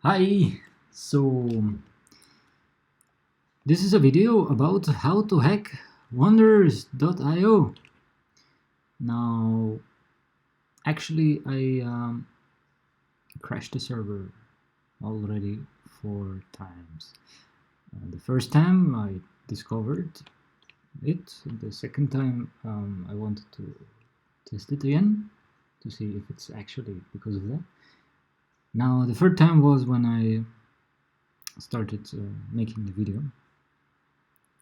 Hi, so this is a video about how to hack wonders.io. Now, actually, I crashed the server already 4 times. The first time I discovered it, the second time I wanted to test it again to see if it's actually because of that. Now, the third time was when I started making the video,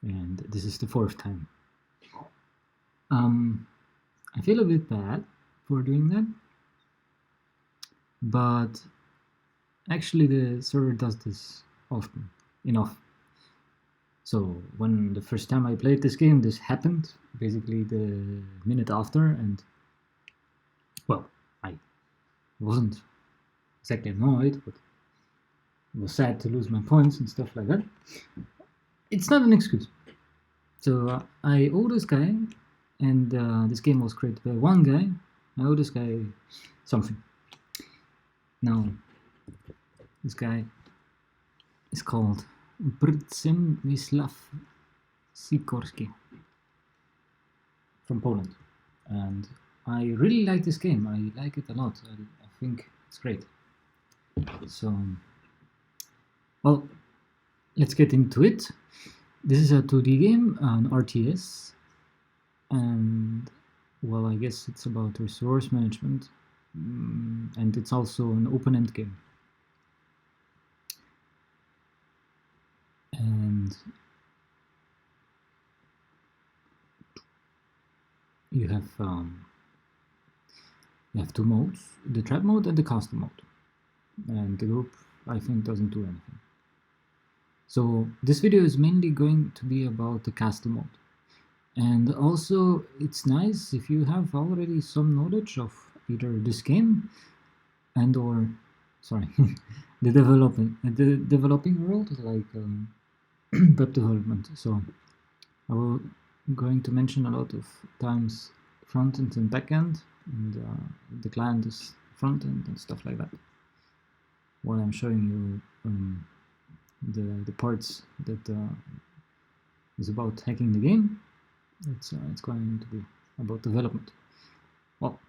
and this is the fourth time. I feel a bit bad for doing that, but actually the server does this often enough. So when the first time I played this game, this happened basically the minute after, and well, I wasn't exactly annoyed, but it was sad to lose my points and stuff like that. It's not an excuse. So I owe this guy, and this game was created by one guy. I owe this guy something. Now, this guy is called Przemyslaw Sikorski from Poland, and I really like this game. I like it a lot. I think it's great. So, well, let's get into it. This is a 2D game, an RTS, and well, I guess it's about resource management, and it's also an open-end game. And you have two modes: the trap mode and the custom mode. And the group, I think, doesn't do anything. So this video is mainly going to be about the custom mode. And also, it's nice if you have already some knowledge of either this game and or, sorry, the developing world, like web development. So I will going to mention a lot of times front end and back end, and the client is front end and stuff like that, while I'm showing you the parts that is about hacking the game. It's going to be about development. Well,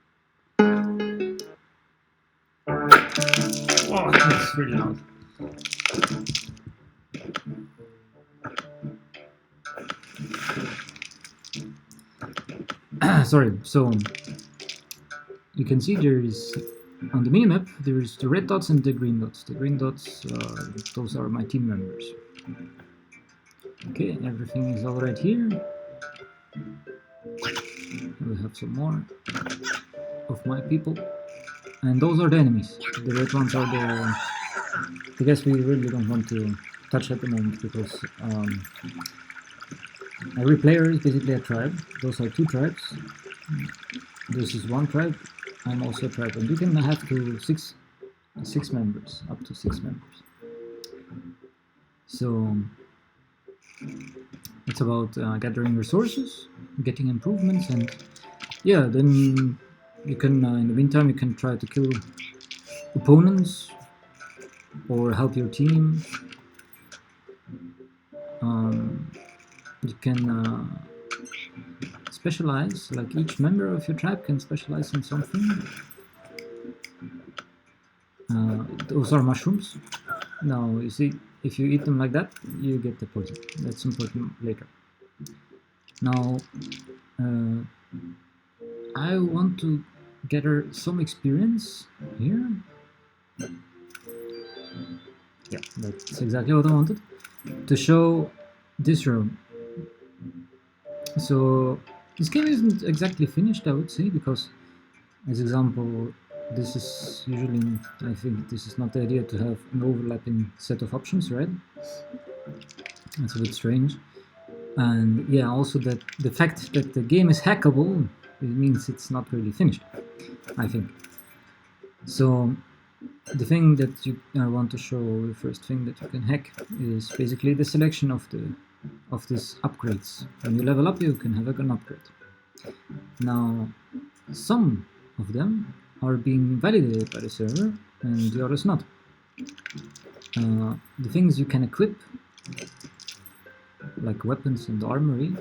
oh, that's really loud. Sorry. So you can see there is on the minimap there's the red dots and the green dots. The green dots, those are my team members. Okay, everything is all right here. We have some more of my people, and those are the enemies. The red ones are the guess we really don't want to touch at the moment, because every player is basically a tribe. Those are two tribes. This is one tribe. I'm also a tribe, and you can have to six members, up to 6 members. So it's about gathering resources, getting improvements, and yeah, then you can in the meantime you can try to kill opponents or help your team. You can specialize, like each member of your tribe can specialize in something. Those are mushrooms. Now, you see, if you eat them like that, you get the poison. That's important later. Now, I want to gather some experience here. Yeah, that's exactly what I wanted. To show this room. So this game isn't exactly finished, I would say, because, as example, this is usually, I think this is not the idea to have an overlapping set of options, right? That's a bit strange. And yeah, also that the fact that the game is hackable, it means it's not really finished, I think. So the thing that I want to show, the first thing that you can hack, is basically the selection of these upgrades. When you level up, you can have a gun upgrade. Now, some of them are being validated by the server, and the others not. The things you can equip, like weapons and armory,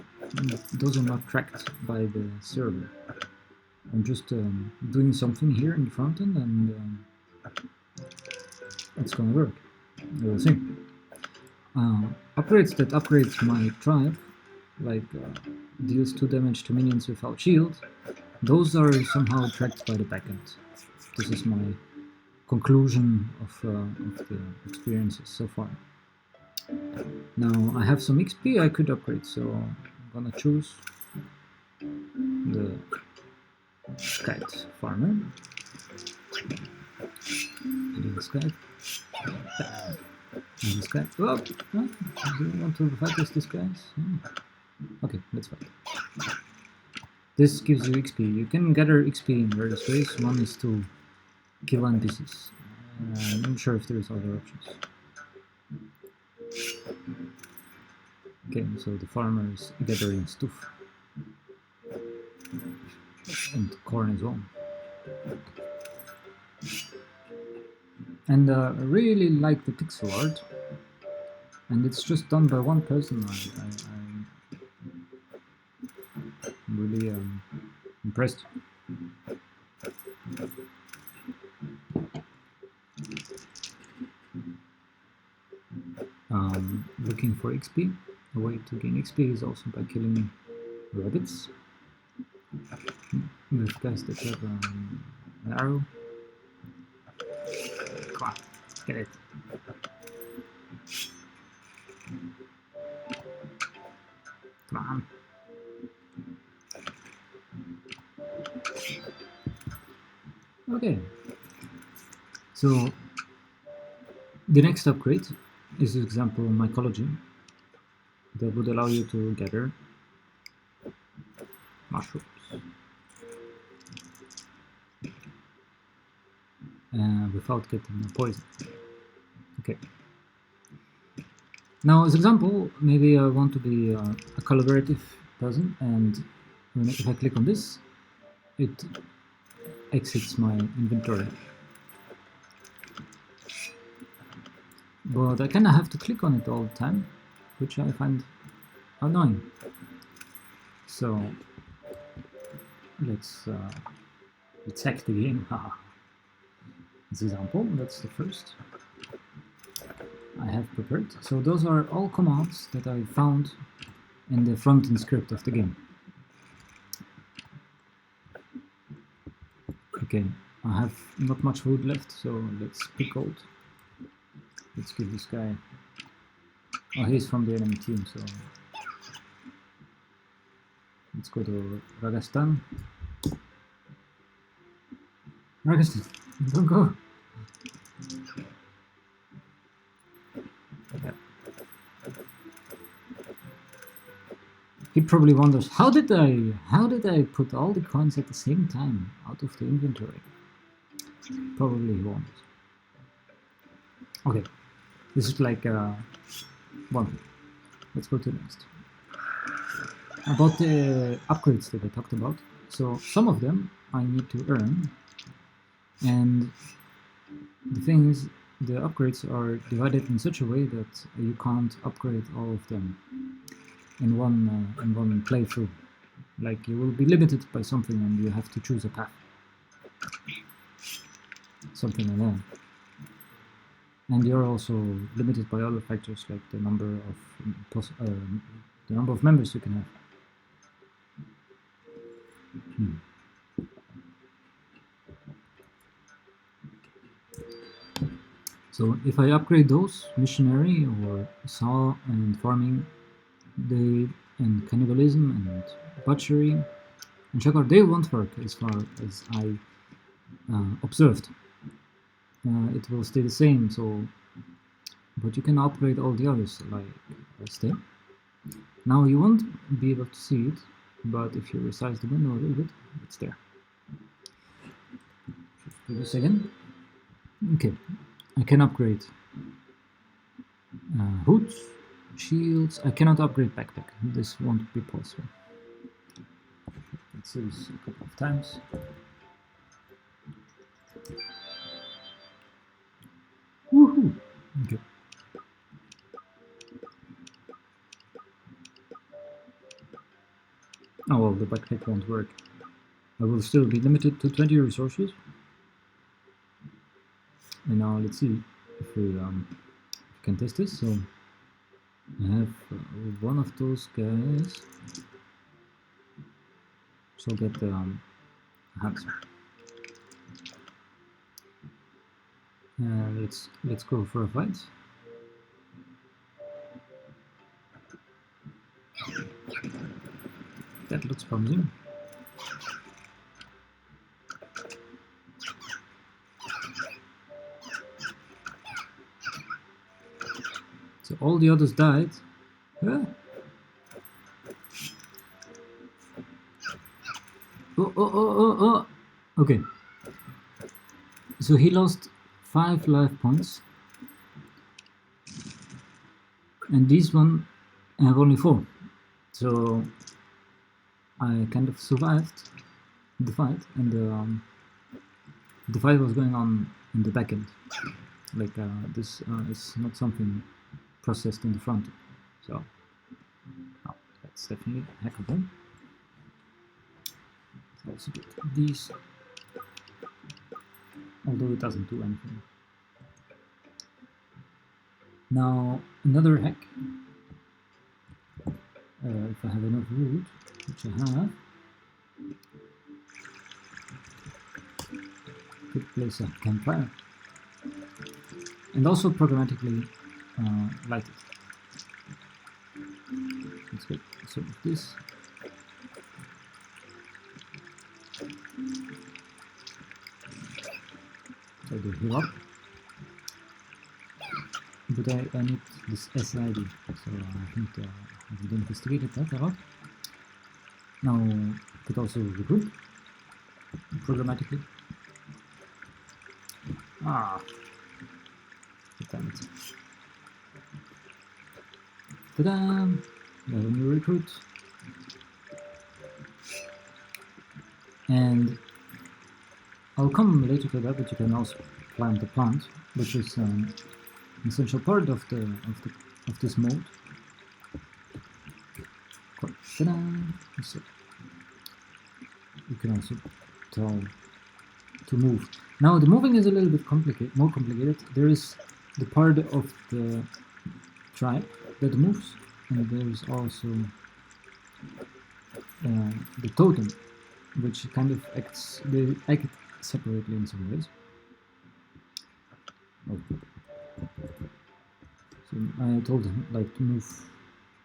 those are not tracked by the server. I'm just doing something here in the front end, and it's gonna work. We'll see. Upgrades that upgrade my tribe, like deals 2 damage to minions without shield, those are somehow tracked by the backend. This is my conclusion of the experiences so far. Now I have some XP I could upgrade, so I'm gonna choose the Kite Farmer. And this guy. And this guy. Oh, do you want to fight these guys? Okay, let's fight. This gives you XP. You can gather XP in various ways. One is to kill NPCs. I'm not sure if there's other options. Okay, so the farmer is gathering stuff. And corn as well. And I really like the pixel art. And it's just done by one person. I'm really impressed. Looking for XP. A way to gain XP is also by killing rabbits. With guys that have an arrow. Come on, get it. Come on. Okay. So the next upgrade is, for example, mycology. That would allow you to gather mushrooms. Without getting poison. Okay. Now, as example, maybe I want to be a collaborative person, and if I click on this, it exits my inventory. But I kind of have to click on it all the time, which I find annoying. So let's hack the game. Haha. This example, that's the first I have prepared. So those are all commands that I found in the front-end script of the game. Okay, I have not much wood left, so let's pick gold. Let's give this guy... Oh, he's from the enemy team, so... Let's go to Ragastan. Ragastan, don't go! Okay. He probably wonders, how did I put all the coins at the same time out of the inventory? Probably he wonders. Okay, this is like one. Let's go to the next. About the upgrades that I talked about. So some of them I need to earn, and the thing is, the upgrades are divided in such a way that you can't upgrade all of them in one playthrough. Like, you will be limited by something and you have to choose a path. Something like that. And you're also limited by other factors, like the number of members you can have. So if I upgrade those, missionary or saw and farming, and cannibalism and butchery and shakar, they won't work as far as I observed. It will stay the same. So, but you can upgrade all the others, like stay. Now you won't be able to see it, but if you resize the window a little bit, it's there. Just do this again. Okay, I can upgrade hoods, shields. I cannot upgrade backpack. This won't be possible. Let's do this a couple of times. Woohoo! Okay. Oh well, the backpack won't work. I will still be limited to 20 resources. And now let's see if we can test this. So I have one of those guys. So get the hands. Let's go for a fight. That looks promising. So all the others died. Ah. Oh. Okay. So he lost 5 life points. And these one have only 4. So I kind of survived the fight, and the fight was going on in the back end. Like this is not something processed in the front end. So that's definitely hackable. So also get these, although it doesn't do anything. Now another hack. If I have enough wood, which I have, could place a campfire and also programmatically light it. Let's get some of this. So I do heal up, but I need this SID, so I think I haven't investigated that a lot. Now could also regroup programmatically. Damn it. Ta-da! New recruit. And I'll come later to that, but you can also plant the plant, which is an essential part of this mode. Ta-da! So you can also tell to move. Now the moving is a little bit more complicated. There is the part of the tribe that moves, and there is also the totem, which kind of they act separately in some ways. Oh. So I told him like to move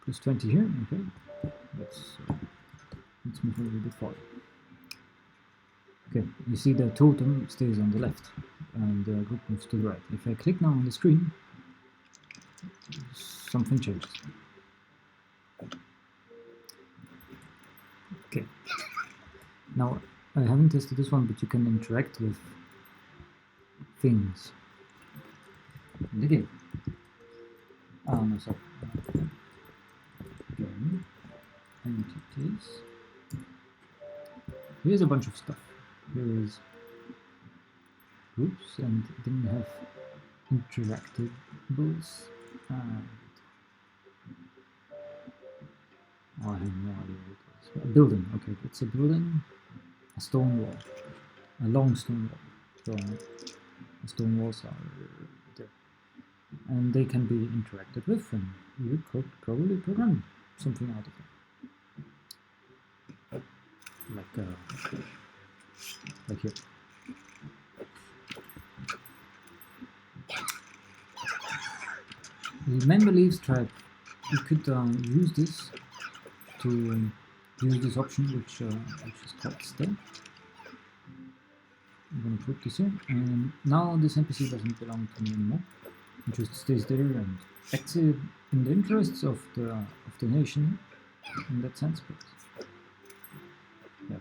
plus 20 here. Okay, let's move a little bit forward. Okay, you see the totem stays on the left and the group moves to the right. If I click now on the screen, something changes. Okay, now I haven't tested this one, but you can interact with things in the game. No, sorry. Game, entities. Here's a bunch of stuff. Here is groups, and then you have interactables. And I have no idea what it is. A building. Okay, it's a building. A stone wall. A long stone wall. So the stone walls are there, and they can be interacted with, and you could probably program something out of it, like here. The member leaves tribe. You could use this to use this option, which is called stay. I'm gonna put this in, and now this NPC doesn't belong to me anymore. It just stays there and acts in the interests of the nation in that sense, but yeah,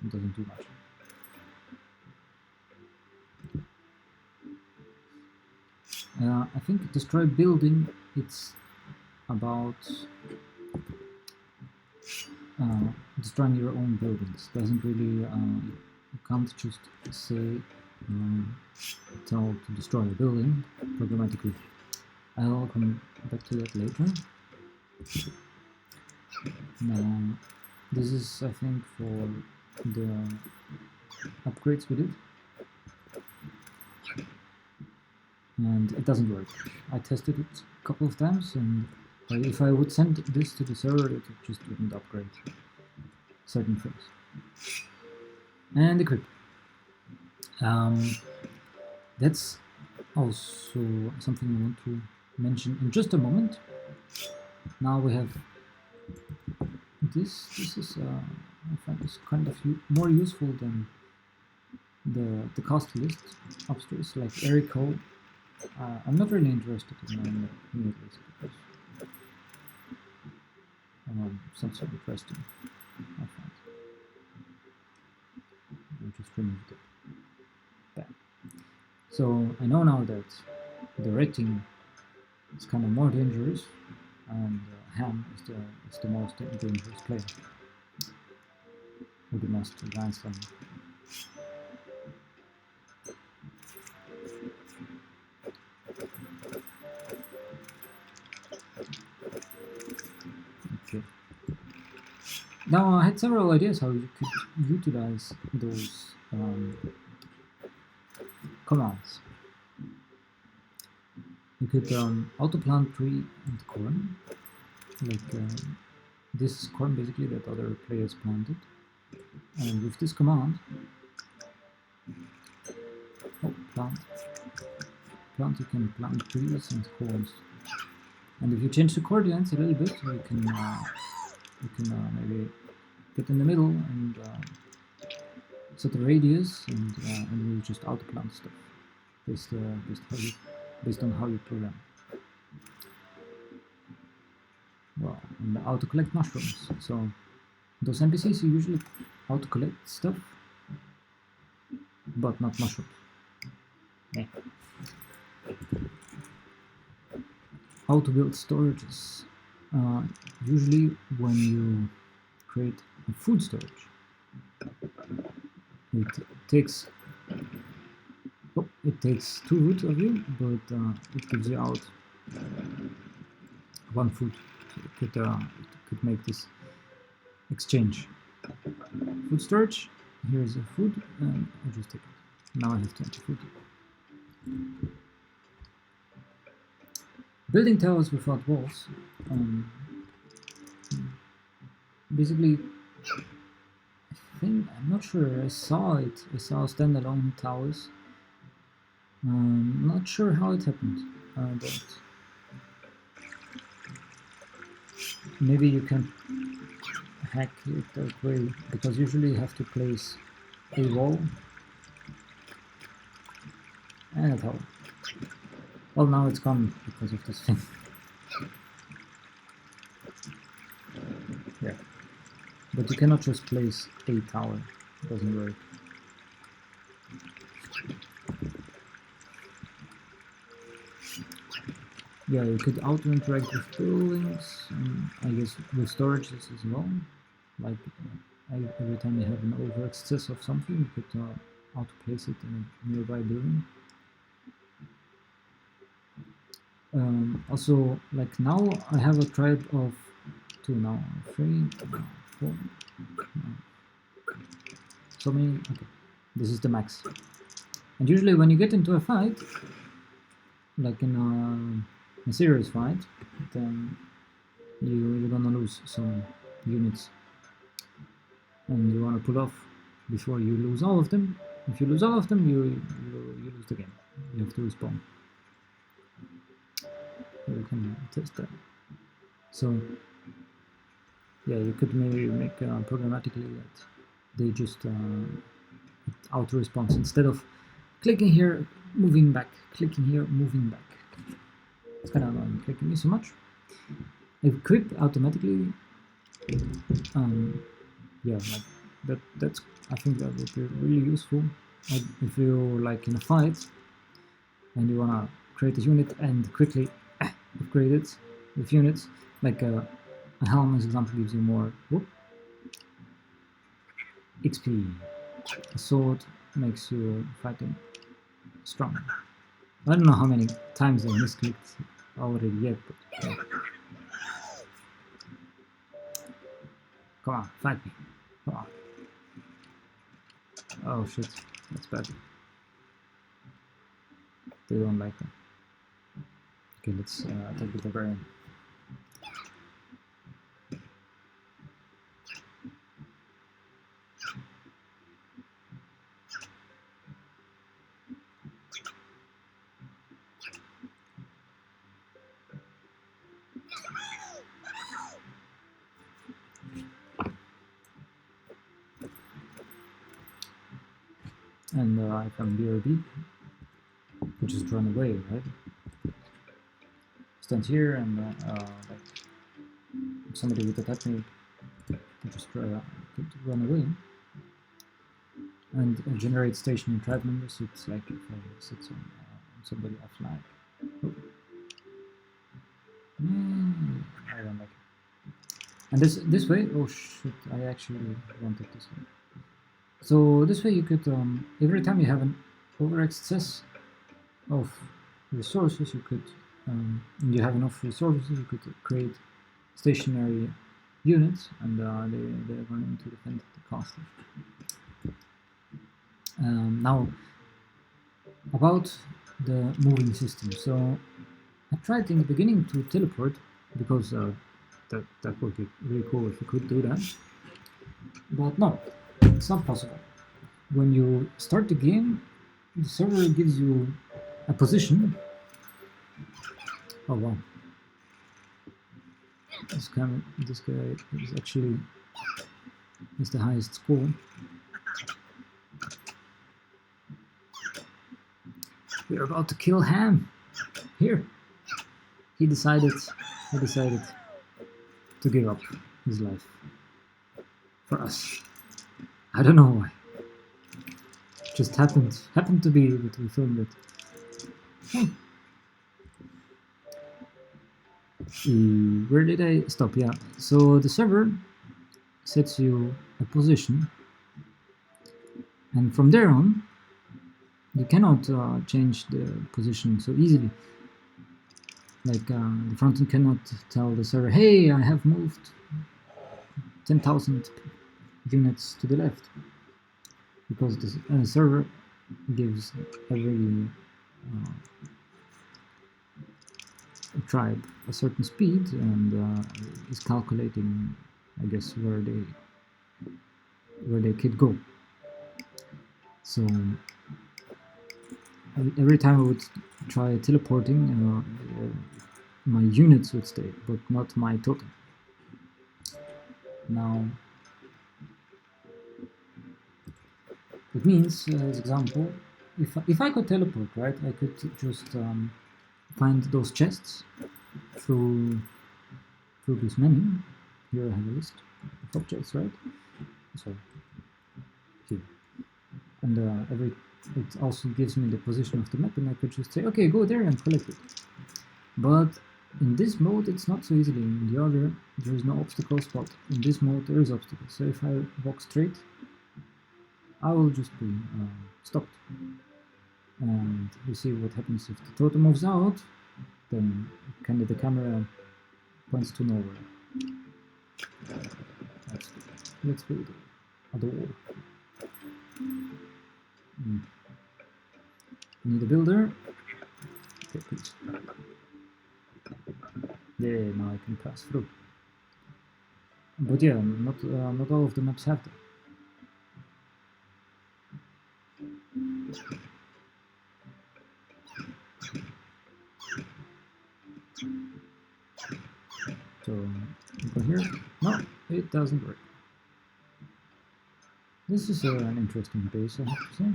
it doesn't do much. I think destroy building, it's about destroying your own buildings. Doesn't really, you can't just say tell to destroy a building programmatically. I'll come back to that later. Now This is, I think, for the upgrades we did. And it doesn't work. I tested it a couple of times, and if I would send this to the server, it just wouldn't upgrade certain things. And equip. That's also something I want to mention in just a moment. Now we have this. This is I find this kind of more useful than the cost list upstairs, like Erico. I'm not really interested in the unit list because it's not so interesting, I find. I just removed it. Bam. So I know now that the rating is kind of more dangerous, and Ham is the most dangerous player with the most advanced level. Okay. Now I had several ideas how you could utilize those commands. You could auto-plant tree and corn, like this is corn basically that other players planted, and with this command, plant, you can plant trees and corns, and if you change the coordinates a little bit, you can maybe get in the middle and set a radius, and you just auto-plant stuff based on how you program. Well, and auto-collect mushrooms. So those NPCs usually auto-collect stuff, but not mushrooms. Yeah. How to build storages. Usually when you create a food storage, it takes 2 wood of you, but it gives you out 1 food. So it could make this exchange. Food storage. Here's a food, and I just take it. Now I have 20 food. Building towers without walls. Basically, I'm not sure. I saw it. I saw standalone towers. Not sure how it happened, but maybe you can hack it that way, because usually you have to place a wall and a tower. Well, now it's gone because of this thing. Yeah, but you cannot just place a tower. It doesn't work. Yeah, you could auto-interact with buildings, and I guess with storages as well. Like every time you have an over-excess of something, you could auto-place it in a nearby building. Also, like now I have a tribe of 2 now, 3, now 4, so many. Okay, this is the max. And usually when you get into a fight, like in a serious fight, then you're gonna lose some units, and you want to pull off before you lose all of them. If you lose all of them, you lose the game. You have to respawn. You can test that. So yeah, you could maybe make programmatically that they just auto response instead of clicking here, moving back, clicking here, moving back. It's kind of annoying clicking me so much. Equip automatically. Yeah, like that's. I think that would be really useful. Like if you're like in a fight and you wanna create a unit and quickly upgrade it with units, like a helm, as example, gives you more XP. A sword makes you fighting strong. I don't know how many times I misclicked already yet, but Come on, fight me. Come on. Oh shit, that's bad. They don't like me. Okay, let's attack the barbarian. And if I'm BRB, we just run away, right? Stand here and like if somebody would attack me, I just could run away. And generate stationary tribe members. It's like if I sit on somebody I flag. Oh. I don't like it. And this way, oh shit! I actually wanted this way. So this way you could every time you have an over excess of resources, you could you have enough resources, you could create stationary units, and they're going to defend the castle. Now about the moving system. So I tried in the beginning to teleport because that would be really cool if you could do that. But no, it's not possible. When you start the game, the server gives you a position. Oh wow. This guy is actually is the highest score. We're about to kill Ham. Here. He decided to give up his life for us. I don't know why. Just happened to be that we filmed it. Oh. Where did I stop? Yeah. So the server sets you a position, and from there on, you cannot change the position so easily. Like the front end cannot tell the server, "Hey, I have moved 10,000 units to the left," because the server gives every tribe a certain speed and is calculating, I guess, where they could go. So every time I would try teleporting, my units would stay, but not my totem. Now, it means, as example, if I could teleport, right, I could just find those chests through this menu. Here I have a list of objects, right? So here, and it also gives me the position of the map, and I could just say, okay, go there and collect it. But in this mode, it's not so easily. In the other, there is no obstacles, but in this mode, there is obstacles. So if I walk straight, I will just be stopped. And you see what happens if the totem moves out, then kind of the camera points to nowhere. Let's build a door. Need a builder. Okay, please. Yeah, now I can pass through. But yeah, not all of the maps have that. So go here. No, it doesn't work. This is an interesting base, I have to say.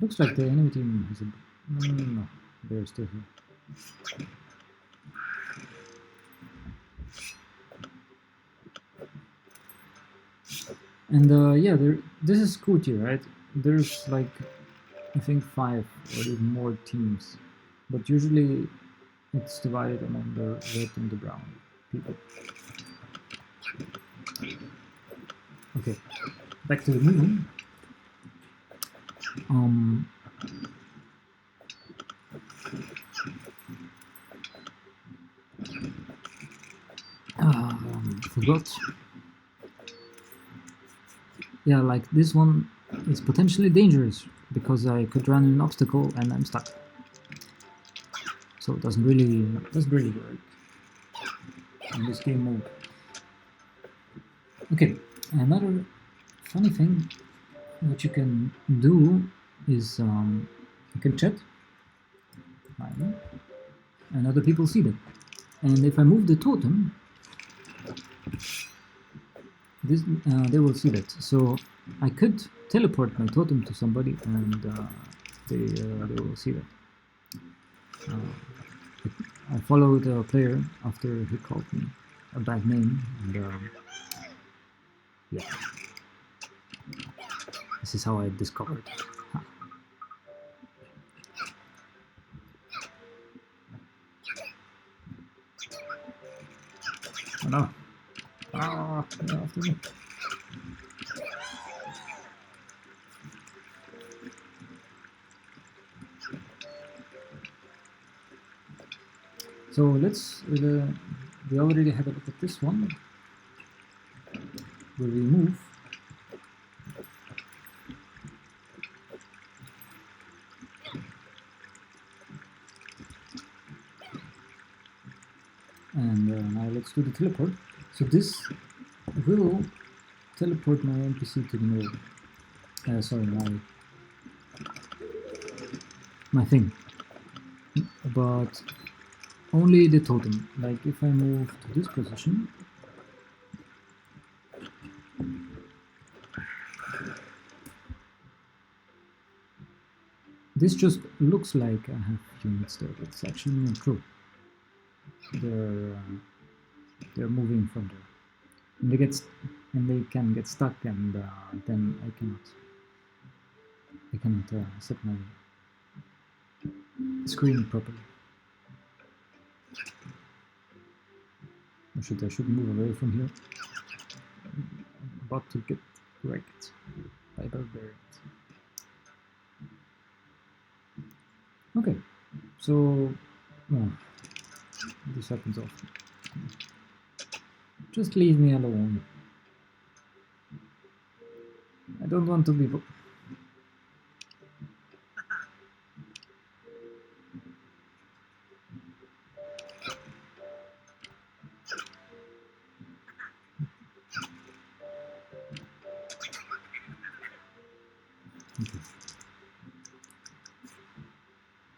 Looks like the enemy team has a... No, they're still here. And yeah, this is Kuti, right? There's like, I think 5 or even more teams, but usually it's divided among the red and the brown people. Okay, back to the movie. But yeah, like this one is potentially dangerous because I could run an obstacle and I'm stuck. So it doesn't really work in this game mode. Okay, another funny thing what you can do is you can chat, and other people see that. And if I move the totem, this they will see that. So I could teleport my totem to somebody, and they will see that. I followed a player after he called me a bad name, and yeah, this is how I discovered. Oh no! Ah, after me. So let's, we already had a look at this one, where we move. And now let's do the teleport. So this will teleport my NPC to the middle. Sorry, my thing. But only the totem. Like if I move to this position, this just looks like I have units there, but it's actually not true. They're moving from there, and they can get stuck, and then I cannot set my screen properly. I should move away from here. I'm about to get wrecked by barbarians. Okay, so this happens often. Just leave me alone. I don't want to be.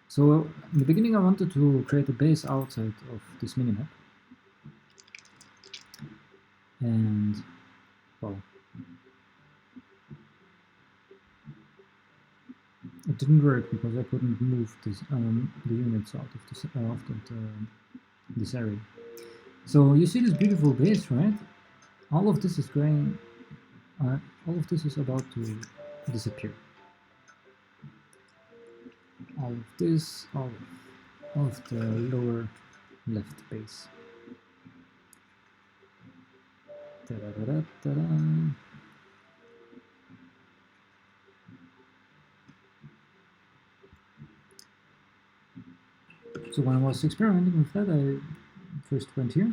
So in the beginning I wanted to create a base outside of this minimap, and well, it didn't work because I couldn't move this, the units out of this area. So you see this beautiful base, right? All of this is going, all of this is about to disappear. All of this, all of the lower left base. Ta-da-da-da-da-da. So when I was experimenting with that, I first went here.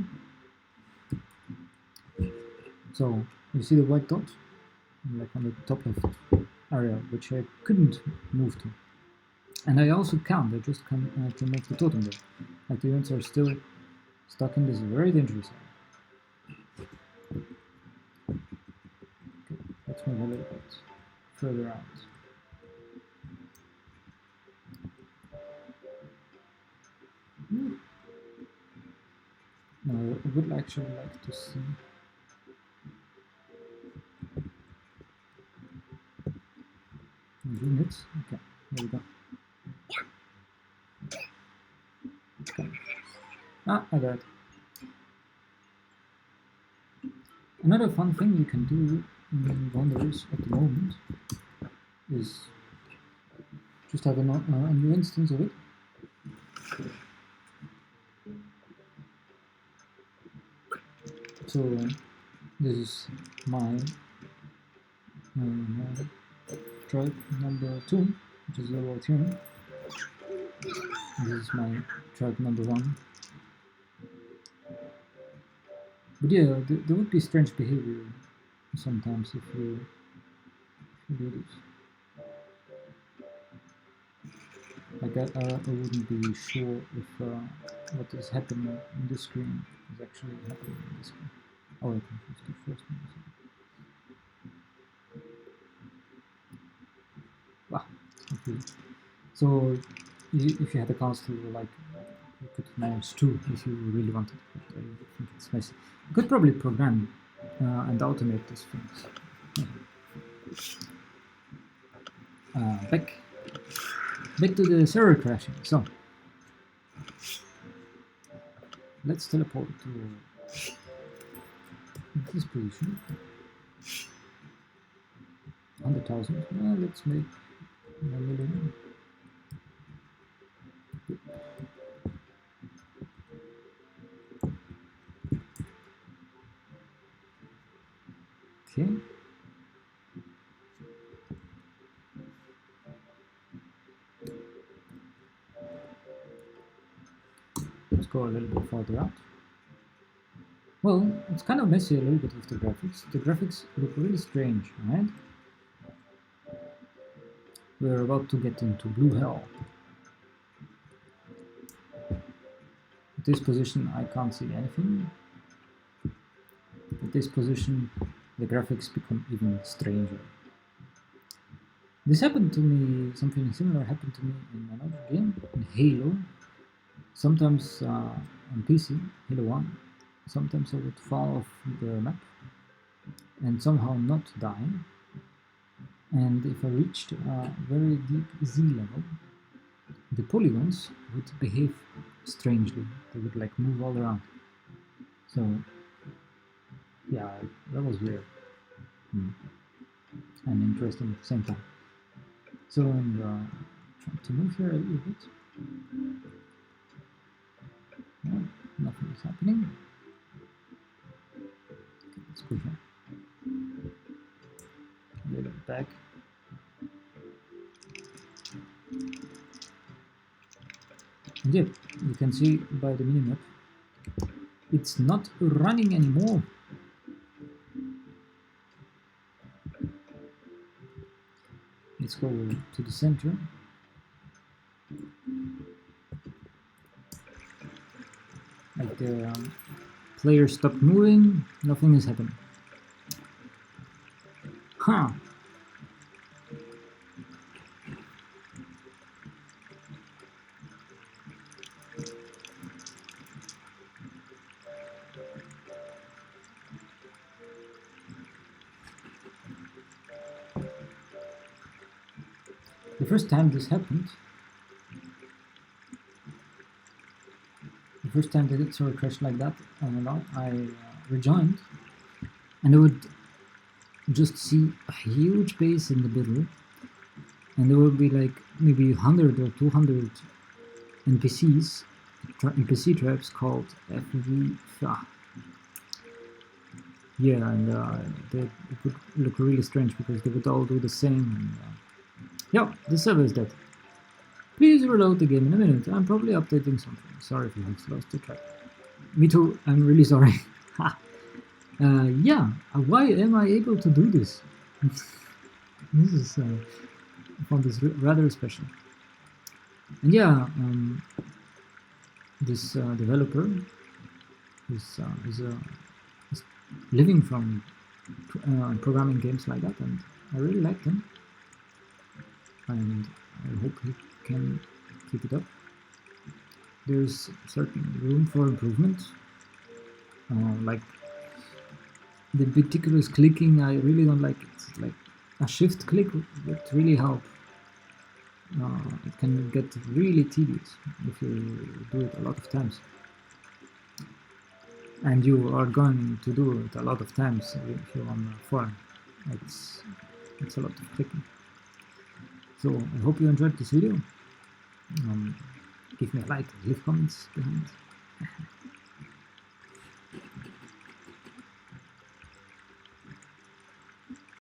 So you see the white dot, like on the top left area, which I couldn't move to. And I also can't, I just can move the totem there. Like the units are still stuck in this very dangerous area. Okay, let's move a little bit further out. Now I would actually like to see units. Okay, there we go. Okay. Ah, I got it. Another fun thing you can do in Wanderers at the moment is just have a new instance of it. So this is my tribe number 2, which is level 10. This is my tribe number 1. But yeah, there would be strange behavior sometimes if you do this. Like I wouldn't be sure if what is happening on this screen is actually happening on this screen. Oh, I confused the first one. Wow, confused. So if you had a console, like you could manage two if you really wanted. But I think it's messy. You could probably program and automate these things. Back to the server crashing. So let's teleport to this position. 100,000. Well, let's make 1 million. Okay. Let's go a little bit further out. Well, it's kind of messy a little bit with the graphics. The graphics look really strange, right? We're about to get into blue hell. At this position, I can't see anything. At this position, the graphics become even stranger. This happened to me, something similar happened to me in another game, in Halo. Sometimes on PC, Halo 1, sometimes I would fall off the map and somehow not die. And if I reached a very deep Z level, the polygons would behave strangely. They would like move all around. So yeah, that was weird and interesting at the same time. So I'm trying to move here a little bit. No, nothing is happening. Okay, let's go here. A little back. And yep, you can see by the minimap, it's not running anymore. Let's go to the center. Like the player stopped moving, nothing is happening. Huh. The first time this happened, the first time that it sort of crashed like that, I rejoined, and I would just see a huge base in the middle, and there would be like maybe 100 or 200 NPCs, NPC traps called FV. Yeah, and it would look really strange because they would all do the same. And yeah, the server is dead. Please reload the game in a minute. I'm probably updating something. Sorry if you have lost the track. Me too. I'm really sorry. Yeah, why am I able to do this? This is I found this rather special. And yeah, this developer is living from programming games like that, and I really like them, and I hope he can keep it up. There's certain room for improvement, like the meticulous clicking. I really don't like it. Like a shift click would really help. It can get really tedious if you do it a lot of times. And you are going to do it a lot of times if you're on a forum. It's a lot of clicking. So I hope you enjoyed this video. Give me a like, leave comments behind.